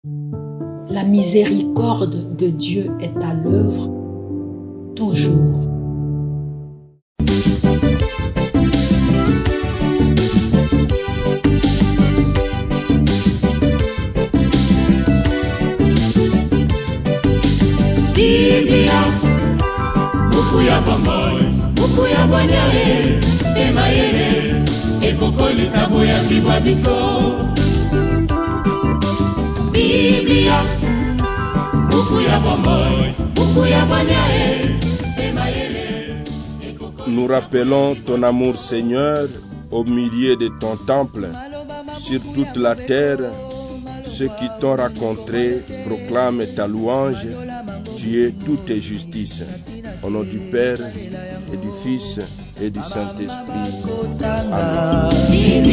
La miséricorde de Dieu est à l'œuvre toujours. Biblia, buku ya bomboy, buku ya bwanyae, emayele, ekokolisa boya kibwa biso. Biblia, buku ya bomboy, buku ya bwanyae, emayele, ekokolisa. Nous rappelons ton amour, Seigneur, au milieu de ton temple, sur toute la terre. Ceux qui t'ont rencontré proclament ta louange. Tu es toute justice. Au nom du Père et du Fils et du Saint-Esprit. Amen.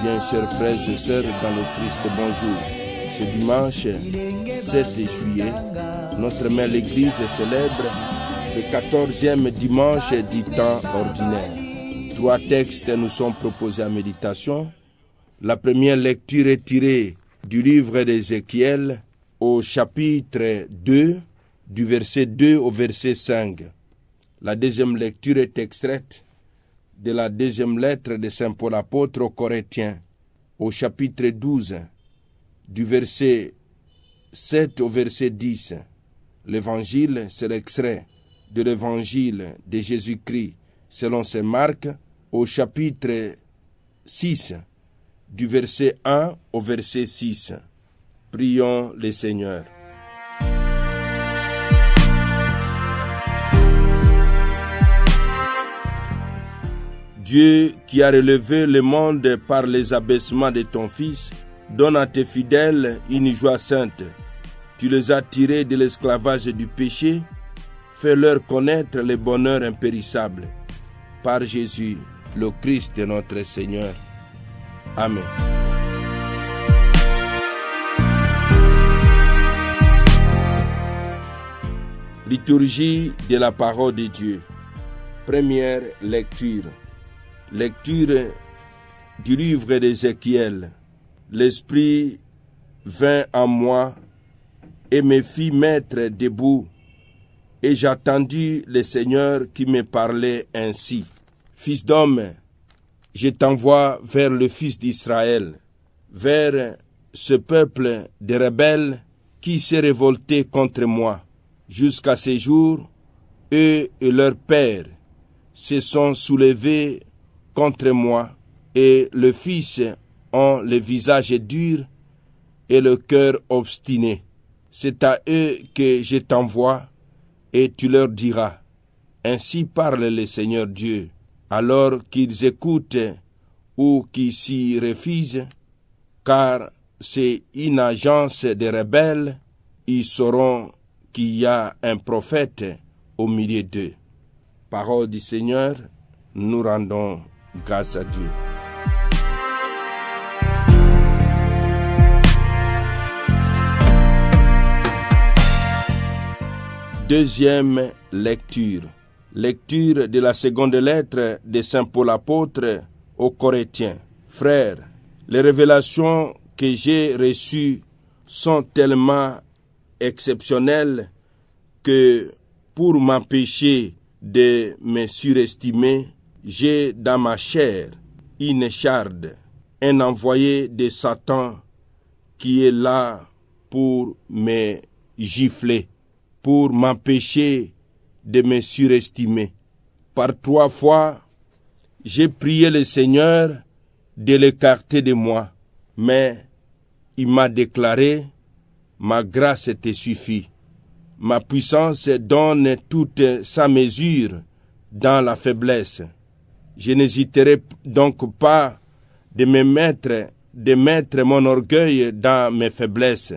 Bien, chers frères et sœurs, dans le Christ, bonjour. Ce dimanche 7 juillet, notre mère l'Église célèbre le 14e dimanche du temps ordinaire. 3 textes nous sont proposés à méditation. La première lecture est tirée du livre d'Ézéchiel au chapitre 2, du verset 2 au verset 5. La deuxième lecture est extraite de la deuxième lettre de Saint Paul apôtre aux Corinthiens, au chapitre 12, du verset 7 au verset 10. L'évangile, c'est l'extrait de l'évangile de Jésus-Christ selon saint Marc, au chapitre 6, du verset 1 au verset 6. Prions le Seigneur. Dieu qui a relevé le monde par les abaissements de ton Fils, donne à tes fidèles une joie sainte. Tu les as tirés de l'esclavage du péché, fais-leur connaître le bonheur impérissable. Par Jésus, le Christ notre Seigneur. Amen. Liturgie de la parole de Dieu. Première lecture. Lecture du livre d'Ézéchiel. L'Esprit vint en moi et me fit mettre debout, et j'attendis le Seigneur qui me parlait ainsi. Fils d'homme, je t'envoie vers le fils d'Israël, vers ce peuple de rebelles qui s'est révolté contre moi. Jusqu'à ce jour, eux et leurs pères se sont soulevés contre moi, et le fils ont le visage dur et le cœur obstiné. C'est à eux que je t'envoie, et tu leur diras, ainsi parle le Seigneur Dieu. Alors qu'ils écoutent ou qu'ils s'y refusent, car c'est une agence de rebelles, ils sauront qu'il y a un prophète au milieu d'eux. Parole du Seigneur, nous rendons grâce à Dieu. Deuxième lecture. Lecture de la seconde lettre de Saint Paul apôtre aux Corinthiens. Frères, les révélations que j'ai reçues sont tellement exceptionnelles que pour m'empêcher de me surestimer, j'ai dans ma chair une écharde, un envoyé de Satan qui est là pour me gifler, pour m'empêcher de me surestimer. Par 3 fois, j'ai prié le Seigneur de l'écarter de moi, mais il m'a déclaré, ma grâce te suffit. Ma puissance donne toute sa mesure dans la faiblesse. Je n'hésiterai donc pas de mettre mon orgueil dans mes faiblesses,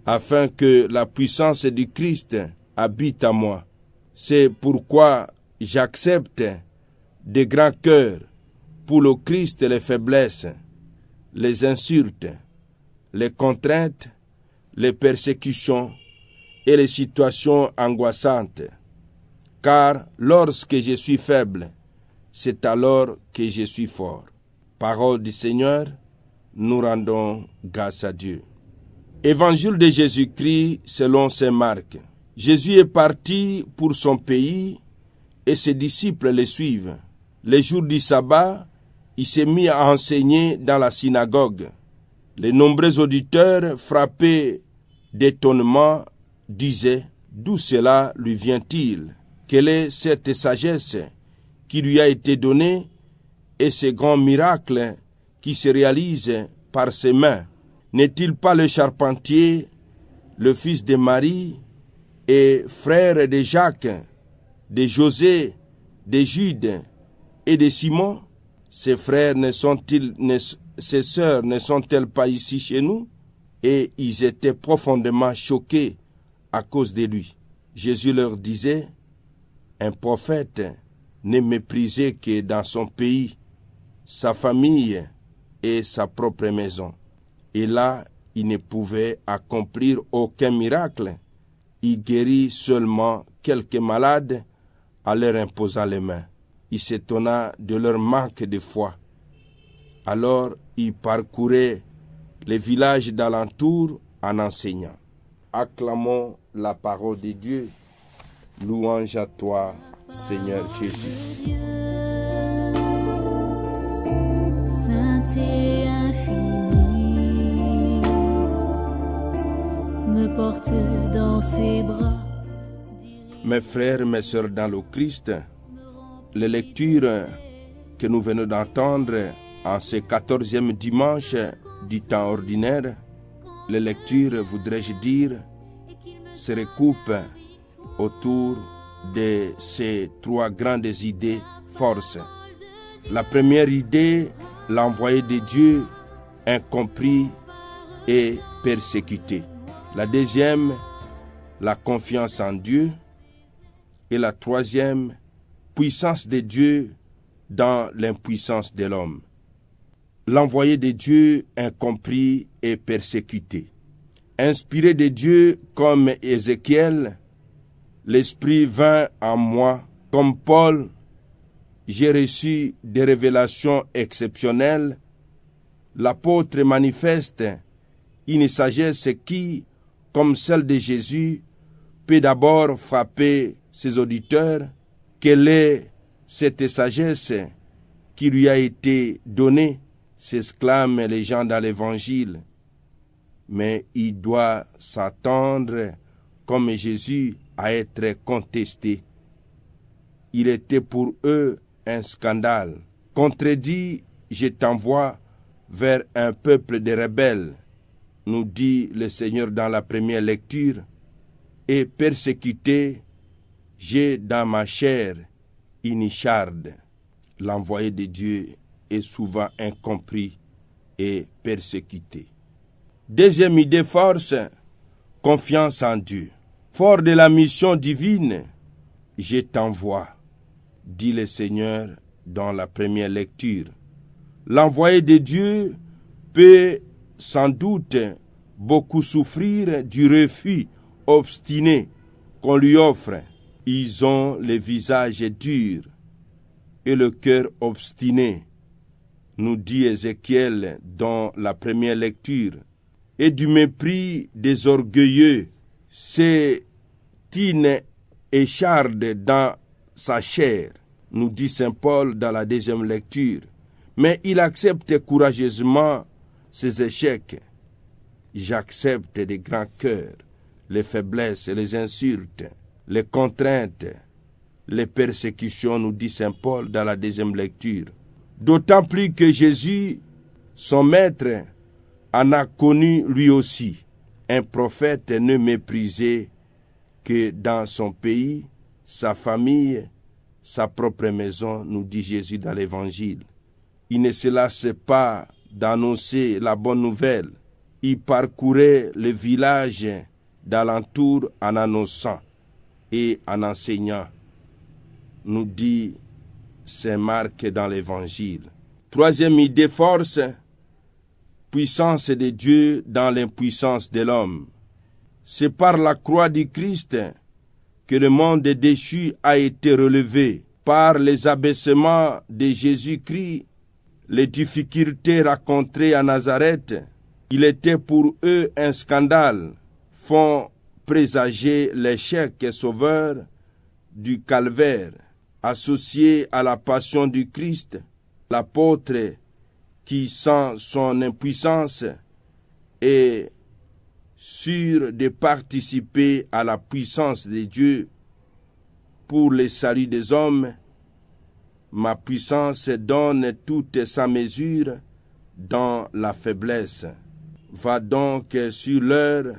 afin que la puissance du Christ habite en moi. C'est pourquoi j'accepte de grand cœur pour le Christ les faiblesses, les insultes, les contraintes, les persécutions et les situations angoissantes. Car lorsque je suis faible, c'est alors que je suis fort. Parole du Seigneur, nous rendons grâce à Dieu. Évangile de Jésus-Christ selon saint Marc. Jésus est parti pour son pays et ses disciples le suivent. Les jours du sabbat, il s'est mis à enseigner dans la synagogue. Les nombreux auditeurs, frappés d'étonnement, disaient « D'où cela lui vient-il? Quelle est cette sagesse qui lui a été donnée et ces grands miracles qui se réalisent par ses mains? N'est-il pas le charpentier, le fils de Marie et frère de Jacques, de José, de Jude et de Simon? Ses frères ses sœurs ne sont-elles pas ici chez nous? » Et ils étaient profondément choqués à cause de lui. Jésus leur disait, un prophète n'est méprisé que dans son pays, sa famille et sa propre maison. Et là, il ne pouvait accomplir aucun miracle. Il guérit seulement quelques malades en leur imposant les mains. Il s'étonna de leur manque de foi. Alors, il parcourait les villages d'alentour en enseignant. Acclamons la parole de Dieu. Louange à toi, Seigneur Jésus. Saint et infini, me porte dans ses bras. Mes frères, mes sœurs dans le Christ, les lectures que nous venons d'entendre en ce 14e dimanche du temps ordinaire, les lectures, voudrais-je dire, se recoupent autour de ces trois grandes idées forces. La première idée, l'envoyé de Dieu, incompris et persécuté. La deuxième, la confiance en Dieu. Et la troisième, puissance de Dieu dans l'impuissance de l'homme. L'envoyé de Dieu, incompris et persécuté. Inspiré de Dieu comme Ézéchiel, l'Esprit vint en moi. Comme Paul, j'ai reçu des révélations exceptionnelles. L'apôtre manifeste une sagesse qui, comme celle de Jésus, peut d'abord frapper ses auditeurs. Quelle est cette sagesse qui lui a été donnée? S'exclament les gens dans l'Évangile. Mais il doit s'attendre, comme Jésus, à être contesté. Il était pour eux un scandale. Contredit, je t'envoie vers un peuple de rebelles, nous dit le Seigneur dans la première lecture, et persécuté, j'ai dans ma chair une écharde. L'envoyé de Dieu est souvent incompris et persécuté. Deuxième idée force, confiance en Dieu. Fort de la mission divine, je t'envoie, dit le Seigneur dans la première lecture. L'envoyé de Dieu peut sans doute beaucoup souffrir du refus obstiné qu'on lui offre. Ils ont le visage dur et le cœur obstiné, nous dit Ézéchiel dans la première lecture, et du mépris des orgueilleux. C'est une écharde dans sa chair, nous dit saint Paul dans la deuxième lecture. Mais il accepte courageusement ses échecs. J'accepte de grand cœur les faiblesses, les insultes, les contraintes, les persécutions, nous dit saint Paul dans la deuxième lecture. D'autant plus que Jésus, son maître, en a connu lui aussi. Un prophète ne méprisé que dans son pays, sa famille, sa propre maison, nous dit Jésus dans l'Évangile. Il ne se lassait pas d'annoncer la bonne nouvelle. Il parcourait le village d'alentour en annonçant et en enseignant, nous dit saint Marc dans l'Évangile. Troisième idée force, puissance de Dieu dans l'impuissance de l'homme. C'est par la croix du Christ que le monde déchu a été relevé. Par les abaissements de Jésus-Christ, les difficultés rencontrées à Nazareth, il était pour eux un scandale, font présager l'échec sauveur du calvaire, associé à la passion du Christ. L'apôtre qui sent son impuissance est sûr de participer à la puissance de Dieu pour le salut des hommes. Ma puissance donne toute sa mesure dans la faiblesse. Va donc sur l'heure,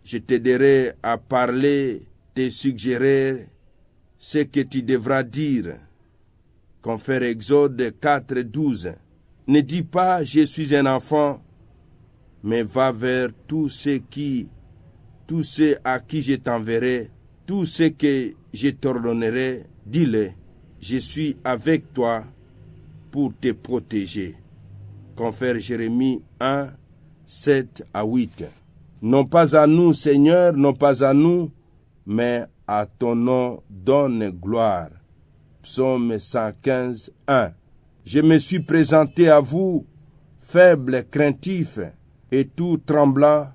je t'aiderai à parler, te suggérer ce que tu devras dire. Confère Exode 4, 12. Ne dis pas « je suis un enfant », mais va vers tous ceux à qui je t'enverrai, tous ceux que je t'ordonnerai, dis-le, je suis avec toi pour te protéger. Confère Jérémie 1, 7 à 8. Non pas à nous, Seigneur, non pas à nous, mais à ton nom donne gloire. Psaume 115, 1. Je me suis présenté à vous, faible, craintif, et tout tremblant,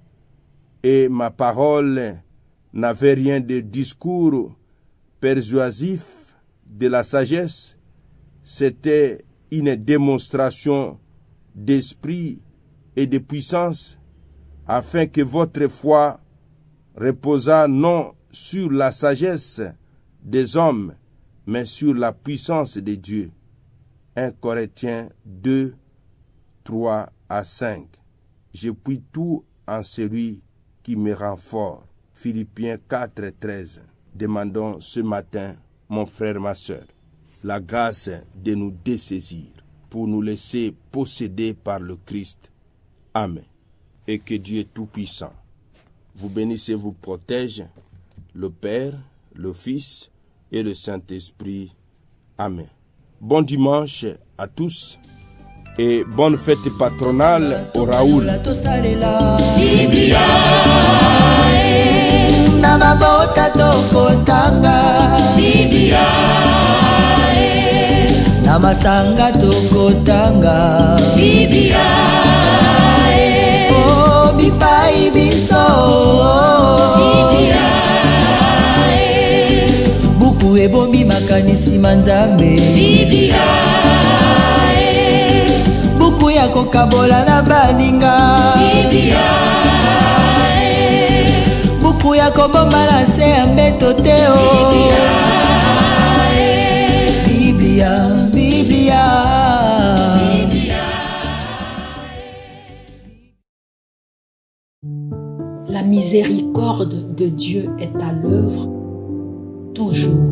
et ma parole n'avait rien de discours persuasif de la sagesse. C'était une démonstration d'esprit et de puissance, afin que votre foi reposât non sur la sagesse des hommes, mais sur la puissance de Dieu. 1 Corinthiens 2, 3 à 5. Je puis tout en celui qui me rend fort. Philippiens 4, 13. Demandons ce matin, mon frère, ma sœur, la grâce de nous dessaisir pour nous laisser posséder par le Christ. Amen. Et que Dieu Tout-Puissant vous bénisse et vous protège, le Père, le Fils et le Saint-Esprit. Amen. Bon dimanche à tous et bonne fête patronale au Raoul. Namasanga tokotanga oh bipai biso buku ebombi makanisi manzambe buku ya kokabola na baninga buku ya kobomba na se ya mbeto te o Biblia. La miséricorde de Dieu est à l'œuvre toujours.